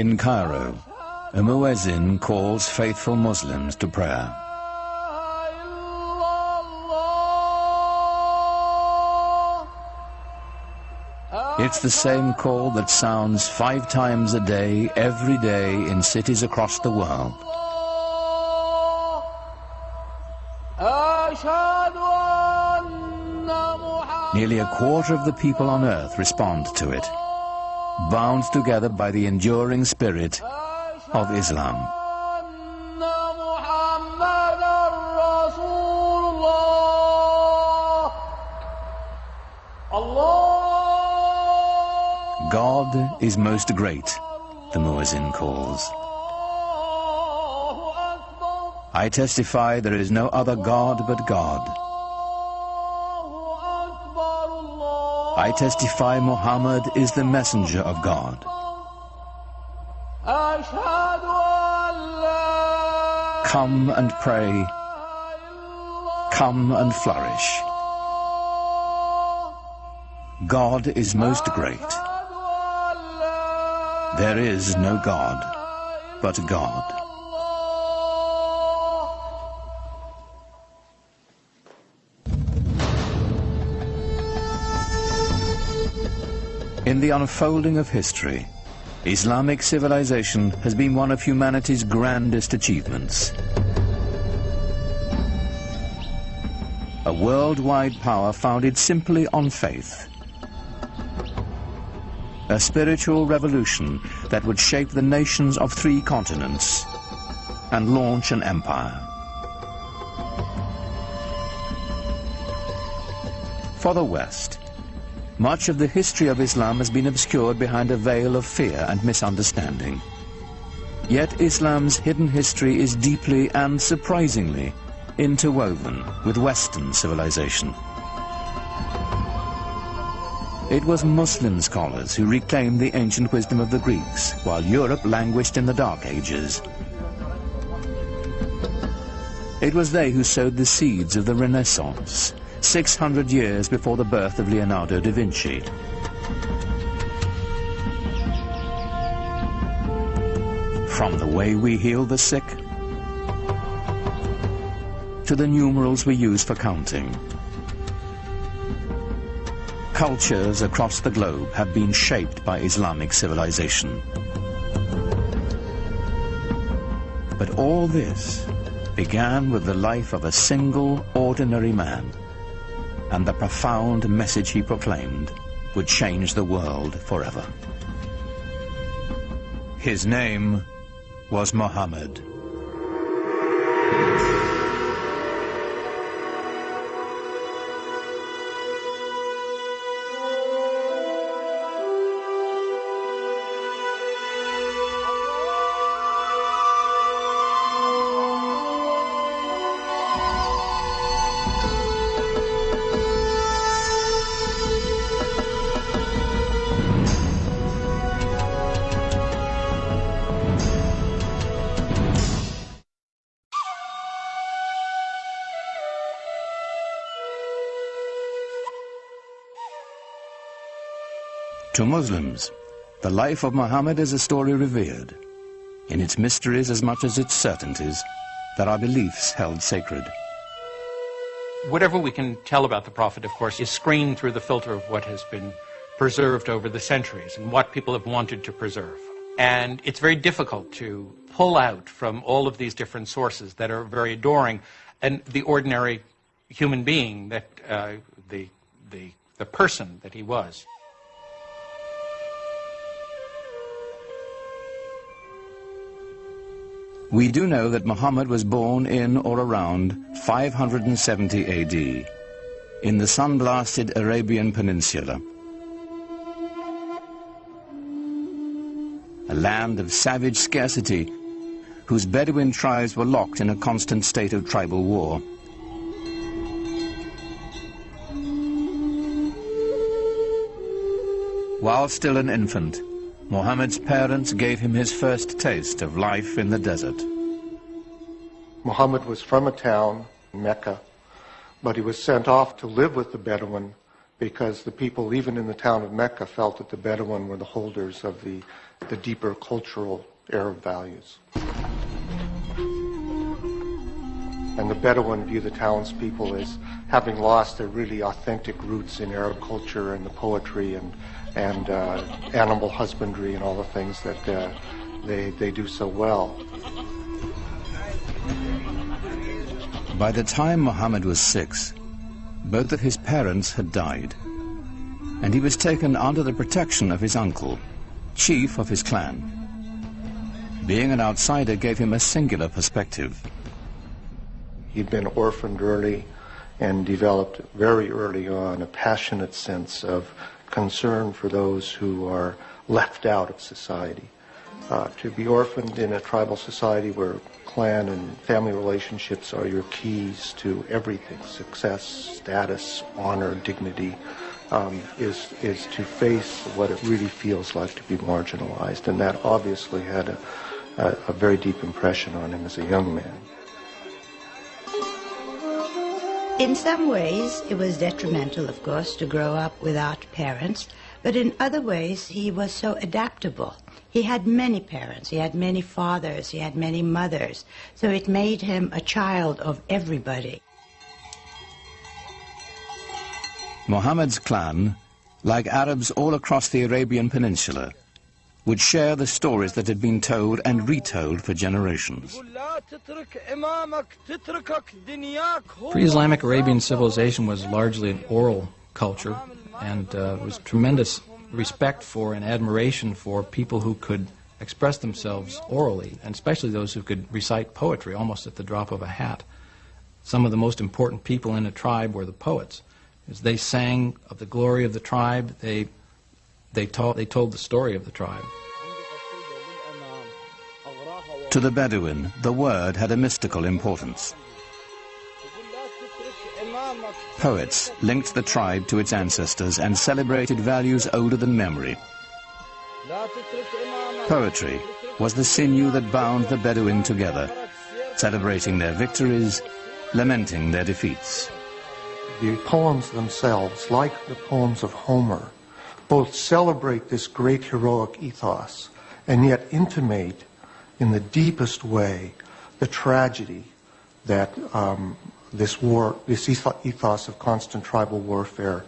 In Cairo, a muezzin calls faithful Muslims to prayer. It's the same call that sounds 5 times a day, every day, in cities across the world. Nearly a quarter of the people on earth respond to it, bound together by the enduring spirit of Islam. God is most great, the muezzin calls. I testify there is no other God but God. I testify Muhammad is the messenger of God. Come and pray. Come and flourish. God is most great. There is no God but God. In the unfolding of history, Islamic civilization has been one of humanity's grandest achievements. A worldwide power founded simply on faith. A spiritual revolution that would shape the nations of 3 continents and launch an empire. For the West, much of the history of Islam has been obscured behind a veil of fear and misunderstanding. Yet Islam's hidden history is deeply and surprisingly interwoven with Western civilization. It was Muslim scholars who reclaimed the ancient wisdom of the Greeks, while Europe languished in the Dark Ages. It was they who sowed the seeds of the Renaissance, 600 years before the birth of Leonardo da Vinci. From the way we heal the sick, to the numerals we use for counting, cultures across the globe have been shaped by Islamic civilization. But all this began with the life of a single, ordinary man, and the profound message he proclaimed would change the world forever. His name was Muhammad. To Muslims, the life of Muhammad is a story revered, in its mysteries as much as its certainties, that our beliefs held sacred. Whatever we can tell about the Prophet, of course, is screened through the filter of what has been preserved over the centuries and what people have wanted to preserve. And it's very difficult to pull out from all of these different sources that are very adoring and the ordinary human being that the person that he was. We do know that Muhammad was born in or around 570 AD in the sun-blasted Arabian Peninsula, a land of savage scarcity whose Bedouin tribes were locked in a constant state of tribal war. While still an infant, Muhammad's parents gave him his first taste of life in the desert. Muhammad was from a town, Mecca, but he was sent off to live with the Bedouin because the people, even in the town of Mecca, felt that the Bedouin were the holders of the deeper cultural Arab values. And the Bedouin view the townspeople as having lost their really authentic roots in Arab culture and the poetry and animal husbandry and all the things that they do so well. By the time Muhammad was 6, both of his parents had died, and he was taken under the protection of his uncle, chief of his clan. Being an outsider gave him a singular perspective. He'd been orphaned early and developed very early on a passionate sense of concern for those who are left out of society. To be orphaned in a tribal society where clan and family relationships are your keys to everything, success, status, honor, dignity, is to face what it really feels like to be marginalized. And that obviously had a very deep impression on him as a young man. In some ways, it was detrimental, of course, to grow up without parents, but in other ways, he was so adaptable. He had many parents, he had many fathers, he had many mothers, so it made him a child of everybody. Muhammad's clan, like Arabs all across the Arabian Peninsula, would share the stories that had been told and retold for generations. Pre-Islamic Arabian civilization was largely an oral culture, and was tremendous respect for and admiration for people who could express themselves orally, and especially those who could recite poetry almost at the drop of a hat. Some of the most important people in a tribe were the poets. As they sang of the glory of the tribe, they told the story of the tribe. To the Bedouin, the word had a mystical importance. Poets linked the tribe to its ancestors and celebrated values older than memory. Poetry was the sinew that bound the Bedouin together, celebrating their victories, lamenting their defeats. The poems themselves, like the poems of Homer, both celebrate this great heroic ethos and yet intimate in the deepest way the tragedy that this ethos of constant tribal warfare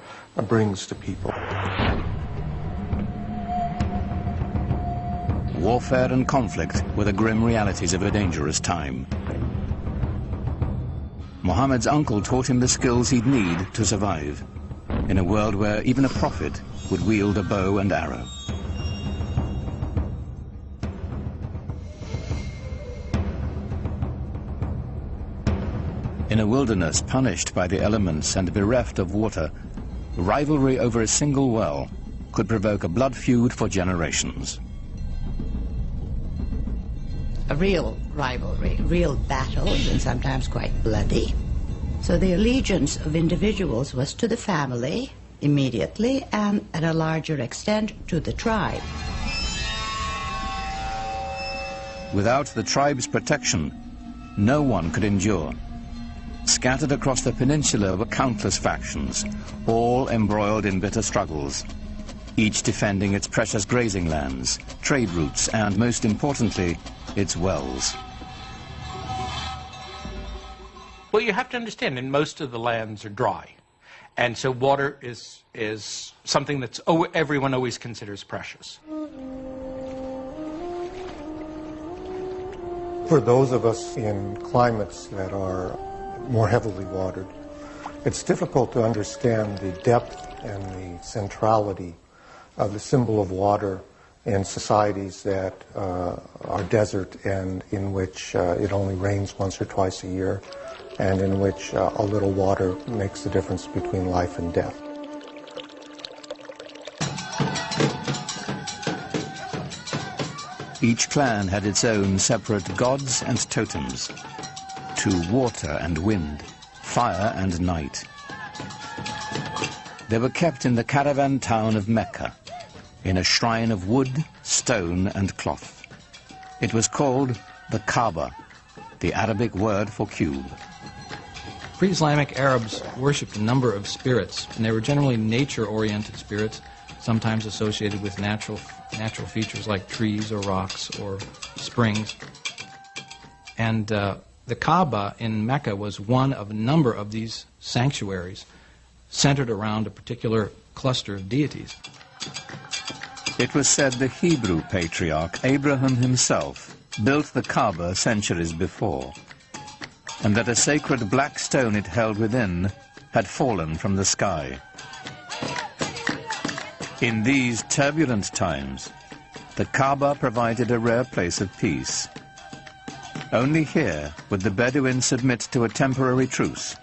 brings to people. Warfare and conflict were the grim realities of a dangerous time. Muhammad's uncle taught him the skills he'd need to survive in a world where even a prophet would wield a bow and arrow. In a wilderness punished by the elements and bereft of water, rivalry over a single well could provoke a blood feud for generations. A real rivalry, real battles, and sometimes quite bloody. So the allegiance of individuals was to the family immediately, and at a larger extent to the tribe. Without the tribe's protection, no one could endure. Scattered across the peninsula were countless factions, all embroiled in bitter struggles, each defending its precious grazing lands, trade routes, and most importantly, its wells. Well, you have to understand, and most of the lands are dry. And so water is something that's everyone always considers precious. For those of us in climates that are more heavily watered, it's difficult to understand the depth and the centrality of the symbol of water in societies that are desert and in which it only rains once or twice a year, and in which a little water makes the difference between life and death. Each clan had its own separate gods and totems, to water and wind, fire and night. They were kept in the caravan town of Mecca, in a shrine of wood, stone and cloth. It was called the Kaaba, the Arabic word for cube. Pre-Islamic Arabs worshipped a number of spirits, and they were generally nature-oriented spirits, sometimes associated with natural features like trees or rocks or springs. And the Kaaba in Mecca was one of a number of these sanctuaries centered around a particular cluster of deities. It was said the Hebrew patriarch Abraham himself built the Kaaba centuries before, and that a sacred black stone it held within had fallen from the sky. In these turbulent times, the Kaaba provided a rare place of peace. Only here would the Bedouins submit to a temporary truce